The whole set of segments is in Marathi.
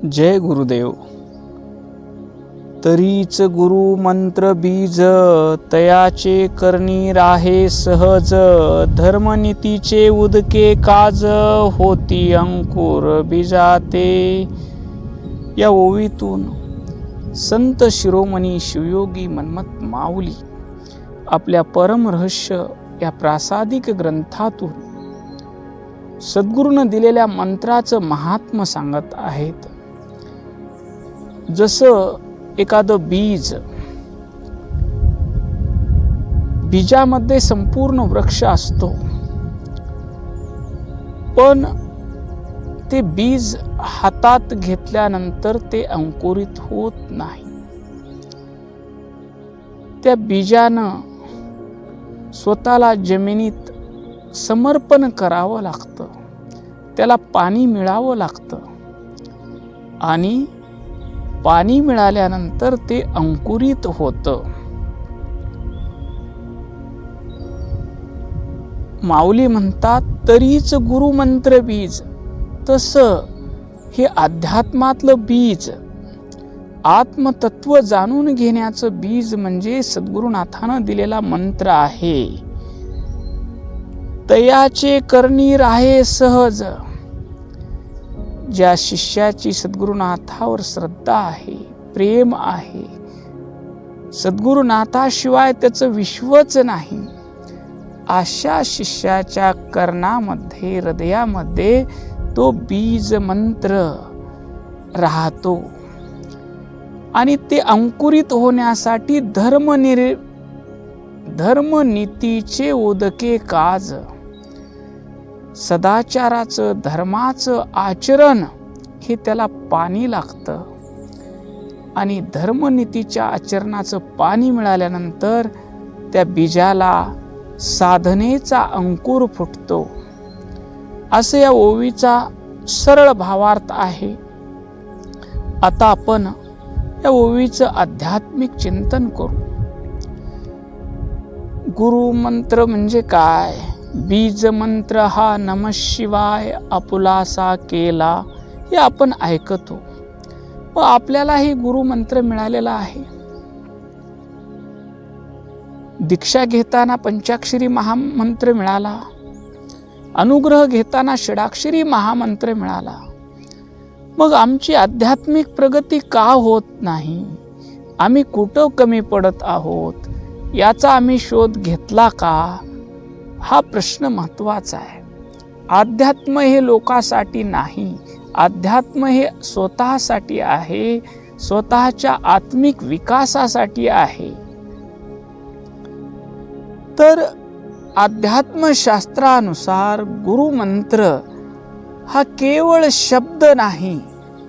जय गुरुदेव. तरीच गुरु मंत्र बीज, तयाचे करणी राहे सहज. धर्मनीतीचे उदके काज, होती अंकुर बीजाते. या ओवीतून संत शिरोमणी शिवयोगी मन्मथ माऊली आपल्या परम रहस्य या प्रासादिक ग्रंथातून सद्गुरूनं दिलेल्या मंत्राचं महात्म्य सांगत आहेत. जसं एखादं बीजामध्ये संपूर्ण वृक्ष असतो, पण ते बीज हातात घेतल्यानंतर ते अंकुरित होत नाही. त्या बीजानं स्वतःला जमिनीत समर्पण करावं लागतं, त्याला पाणी मिळावं लागतं आणि पाणी मिळाल्यानंतर ते अंकुरित होतं. माऊली म्हणतात तरीच गुरुमंत्र बीज. तसं हे अध्यात्मातलं बीज, आत्मतत्व जाणून घेण्याचं बीज म्हणजे सद्गुरुनाथानं दिलेला मंत्र आहे. तयाचे करणी राहे सहज. ज्या शिष्याची सद्गुरुनाथावर श्रद्धा आहे, प्रेम आहे, सद्गुरुनाथाशिवाय त्याचं विश्वच नाही, अशा शिष्याच्या कर्णामध्ये, हृदयामध्ये तो बीज मंत्र राहतो आणि ते अंकुरित होण्यासाठी धर्मनीतीचे उदके काज, सदाचाराचं, धर्माचं आचरण हे त्याला पाणी लागतं आणि धर्मनीतीच्या आचरणाचं पाणी मिळाल्यानंतर त्या बीजाला साधनेचा अंकुर फुटतो. असं या ओवीचा सरळ भावार्थ आहे. आता आपण या ओवीचं आध्यात्मिक चिंतन करू. गुरुमंत्र म्हणजे काय? बीज मंत्र हा नमः शिवाय आपुलासा केला, हे आपण ऐकतो व आपल्यालाही गुरुमंत्र मिळालेला आहे. दीक्षा घेताना पंचाक्षरी महामंत्र मिळाला, अनुग्रह घेताना षडाक्षरी महामंत्र मिळाला. मग आमची आध्यात्मिक प्रगती का होत नाही? आम्ही कुठं कमी पडत आहोत? याचा आम्ही शोध घेतला का? हा प्रश्न महत्वाचा आहे. अध्यात्म हे लोकांसाठी नाही, अध्यात्म हे स्वतःसाठी आहे, स्वतःच्या आत्मिक विकासासाठी आहे. तर अध्यात्मशास्त्रानुसार गुरुमंत्र हा केवळ शब्द नाही,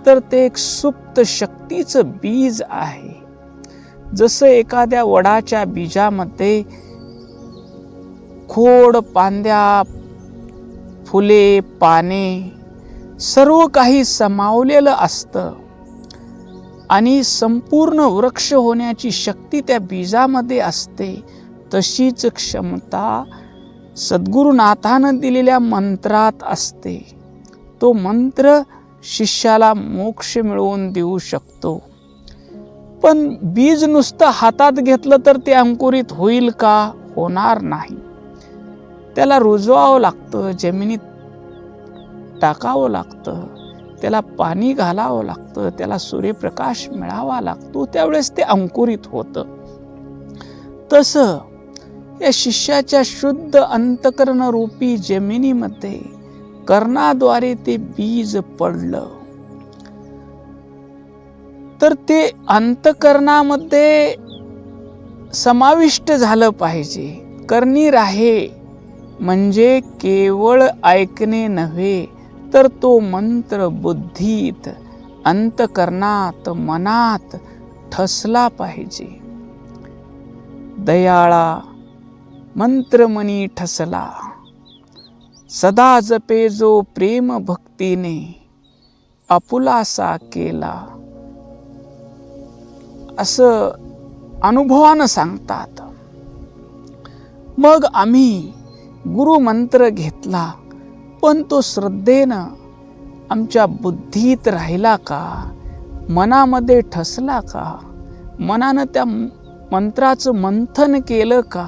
तर ते एक सुप्त शक्तीचं बीज आहे. जसं एखाद्या वडाच्या बीजामध्ये खोड, पांद्या, फुले, पाने सर्व काही समावलेलं असतं आणि संपूर्ण वृक्ष होण्याची शक्ती त्या बीजामध्ये असते. तशीच क्षमता सद्गुरुनाथानं दिलेल्या मंत्रात असते. तो मंत्र शिष्याला मोक्ष मिळवून देऊ शकतो. पण बीज नुसतं हातात घेतलं तर ते अंकुरित होईल का? होणार नाही. त्याला रुजवावं लागतं, जमिनीत टाकावं लागतं, त्याला पाणी घालावं लागतं, त्याला सूर्यप्रकाश मिळावा लागतो, त्यावेळेस ते अंकुरित होतं. तसं या शिष्याच्या शुद्ध अंतकरण रूपी जमिनीमध्ये कर्णाद्वारे ते बीज पडलं. तर ते अंतकरणामध्ये समाविष्ट झालं पाहिजे. करणी राहे म्हणजे केवळ ऐकणे नव्हे, तर तो मंत्र बुद्धीत, अंतकरणात, मनात ठसला पाहिजे. दयाळा मंत्रमणी ठसला, सदा जपे जो प्रेम भक्तीने, आपुलासा केला. असं अनुभवानं सांगतात. मग आम्ही गुरुमंत्र घेतला, पण तो श्रद्धेनं आमच्या बुद्धीत राहिला का, मनामध्ये ठसला का, मनानं त्या मंत्राचं मंथन केलं का,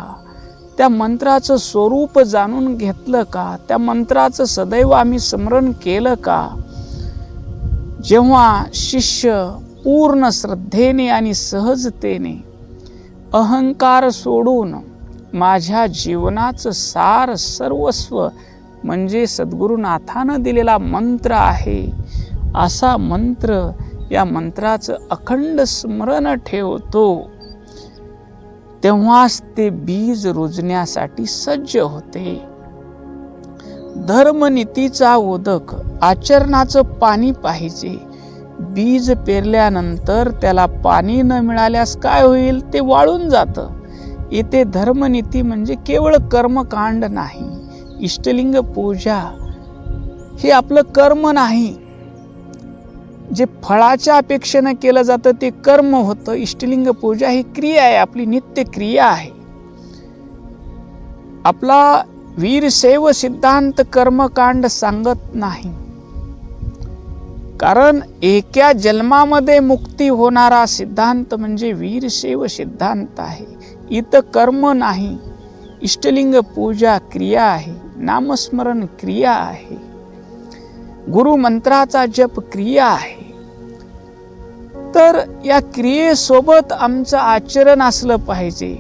त्या मंत्राचं स्वरूप जाणून घेतलं का, त्या मंत्राचं सदैव आम्ही स्मरण केलं का. जेव्हा शिष्य पूर्ण श्रद्धेने आणि सहजतेने अहंकार सोडून माझ्या जीवनाचं सार सर्वस्व म्हणजे सद्गुरुनाथानं दिलेला मंत्र आहे, असा मंत्र, या मंत्राचं अखंड स्मरण ठेवतो, तेव्हाच ते बीज रुजण्यासाठी सज्ज होते. धर्मनीतीचा उदक, आचरणाचं पाणी पाहिजे. बीज पेरल्यानंतर त्याला पाणी न मिळाल्यास काय होईल, ते वाळून जातं. इथे धर्मनीती म्हणजे केवळ कर्मकांड नाही, इष्टलिंग पूजा हे आपलं कर्म नाही. जे फळाच्या अपेक्षेनं केलं जातं ते कर्म होतं. इष्टलिंग पूजा ही क्रिया आहे, आपली नित्य क्रिया आहे. आपला वीरशैव सिद्धांत कर्मकांड सांगत नाही, कारण एका जन्मामध्ये मुक्ती होणारा सिद्धांत म्हणजे वीरशैव सिद्धांत आहे. इथं कर्म नाही, इष्टलिंग पूजा क्रिया आहे, नामस्मरण क्रिया आहे, गुरुमंत्राचा जप क्रिया आहे. तर या क्रियेसोबत आमचं आचरण असलं पाहिजे.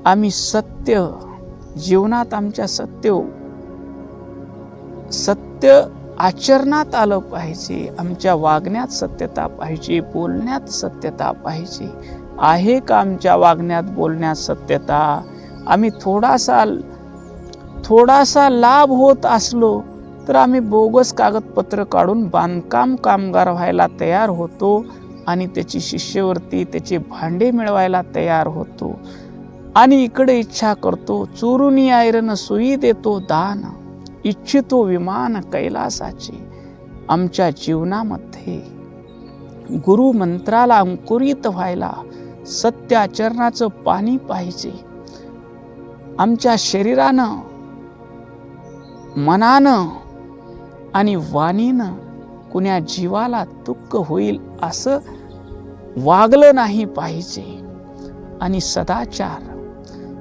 आम्ही सत्य जीवनात, आमच्या सत्य आचरणात आलं पाहिजे. आमच्या वागण्यात सत्यता पाहिजे, बोलण्यात सत्यता पाहिजे. आहे का आमच्या वागण्यात बोलण्यात सत्यता? आम्ही थोडासा लाभ होत असलो तर आम्ही बोगस कागदपत्र काढून बांधकाम कामगार व्हायला तयार होतो आणि त्याची शिष्यवृत्ती, त्याचे भांडे मिळवायला तयार होतो. आणि इकडे इच्छा करतो, चोरून ऐरण सुई देतो दान, इच्छितो विमान कैलासाचे. आमच्या जीवनामध्ये गुरुमंत्राला अंकुरित व्हायला सत्य आचरणाचं पाणी पाहिजे. आमच्या शरीरानं, मनानं आणि वाणीनं कुण्या जीवाला दुःख होईल असं वागलं नाही पाहिजे. आणि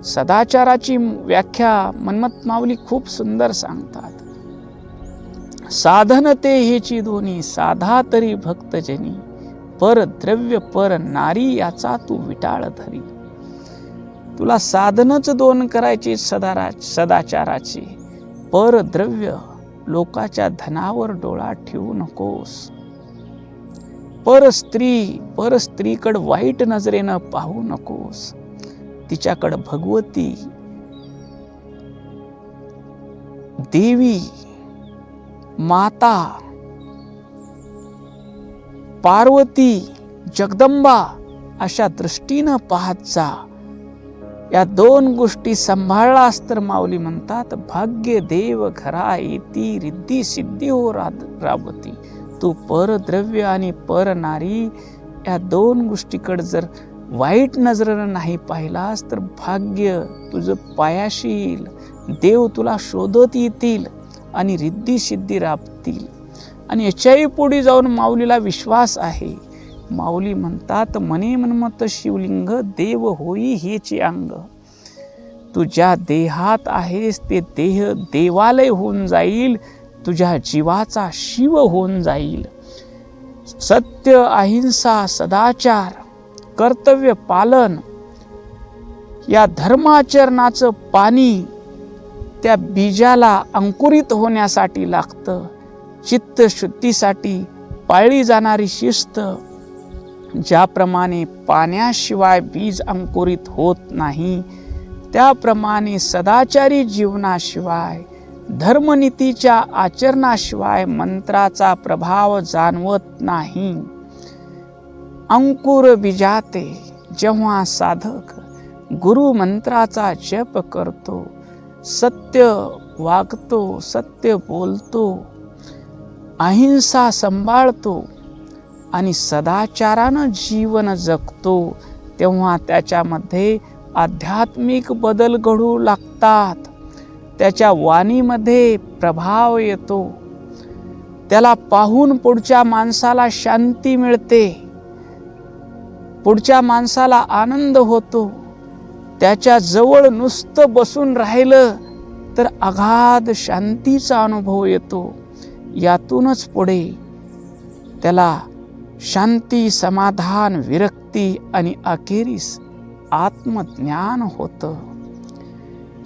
सदाचाराची व्याख्या मन्मथ माऊली खूप सुंदर सांगतात. साधन ते हेची दोन्ही, साधा तरी भक्तजनी, पर द्रव्य पर नारी याचा तू विटाळ धरी. तुला साधनच दोन करायचे सदाचाराचे, पर द्रव्य लोकाच्या धनावर डोळा ठेवू नकोस. पर स्त्रीकडे वाईट नजरेनं पाहू नकोस. तिच्याकडे भगवती, देवी, माता, पार्वती, जगदंबा अशा दृष्टीनं पाहत जा. या दोन गोष्टी सांभाळलास तर माऊली म्हणतात, भाग्य देव घरा येती, रिद्धी सिद्धी हो राबती. तू परद्रव्य आणि परनारी या दोन गोष्टीकडे जर वाईट नजरेनं नाही पाहिलास तर भाग्य तुझं पायाशी येईल, देव तुला शोधत येतील आणि रिद्धी सिद्धी राबतील. आणि याच्याही पुढे जाऊन माऊलीला विश्वास आहे. माऊली म्हणतात, मने मनमत शिवलिंग, देव होई हेचे अंग. तू ज्या देहात आहेस ते देह देवालय होऊन जाईल, तुझ्या जीवाचा शिव होऊन जाईल. सत्य, अहिंसा, सदाचार, कर्तव्य पालन या धर्माचरणाचं पाणी त्या बीजाला अंकुरित होण्यासाठी लागतं. चित्त शुद्धीसाठी पाळली जाणारी शिस्त, ज्याप्रमाणे पाण्याशिवाय बीज अंकुरित होत नाही, त्याप्रमाणे सदाचारी जीवनाशिवाय, धर्मनीतीच्या आचरणाशिवाय मंत्राचा प्रभाव जाणवत नाही. अंकुर बीजाते, जेव्हा साधक गुरुमंत्राचा जप करतो, सत्य वागतो, सत्य बोलतो, अहिंसा सांभाळतो आणि सदाचारानं जीवन जगतो, तेव्हा त्याच्यामध्ये आध्यात्मिक बदल घडू लागतात. त्याच्या वाणीमध्ये प्रभाव येतो. त्याला पाहून पुढच्या माणसाला शांती मिळते, पुढच्या माणसाला आनंद होतो. त्याच्या जवळ नुसतं बसून राहिलं तर अगाध शांतीचा अनुभव येतो. यातूनच पुढे त्याला शांती, समाधान, विरक्ती आणि अखेरीस आत्मज्ञान होतं.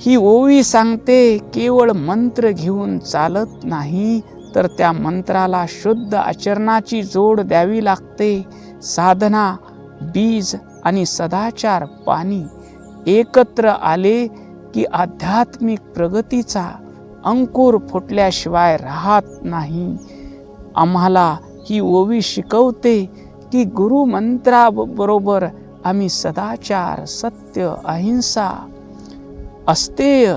ही ओवी सांगते, केवळ मंत्र घेऊन चालत नाही, तर त्या मंत्राला शुद्ध आचरणाची जोड द्यावी लागते. साधना, बीज आणि सदाचार पाणी एकत्र आले की आध्यात्मिक प्रगतीचा अंकुर फुटल्याशिवाय राहत नाही. आम्हाला ही ओवी शिकवते की गुरुमंत्राबरोबर आम्ही सदाचार, सत्य, अहिंसा, अस्तेय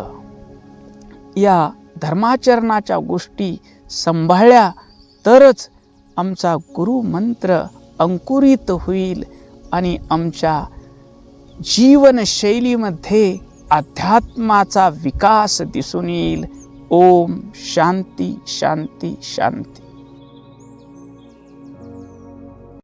या धर्माचरणाच्या गोष्टी सांभाळल्या तरच आमचा गुरुमंत्र अंकुरित होईल आणि आमच्या जीवनशैलीमध्ये अध्यात्माचा विकास दिसून येईल. ओम शांती शांती शांती.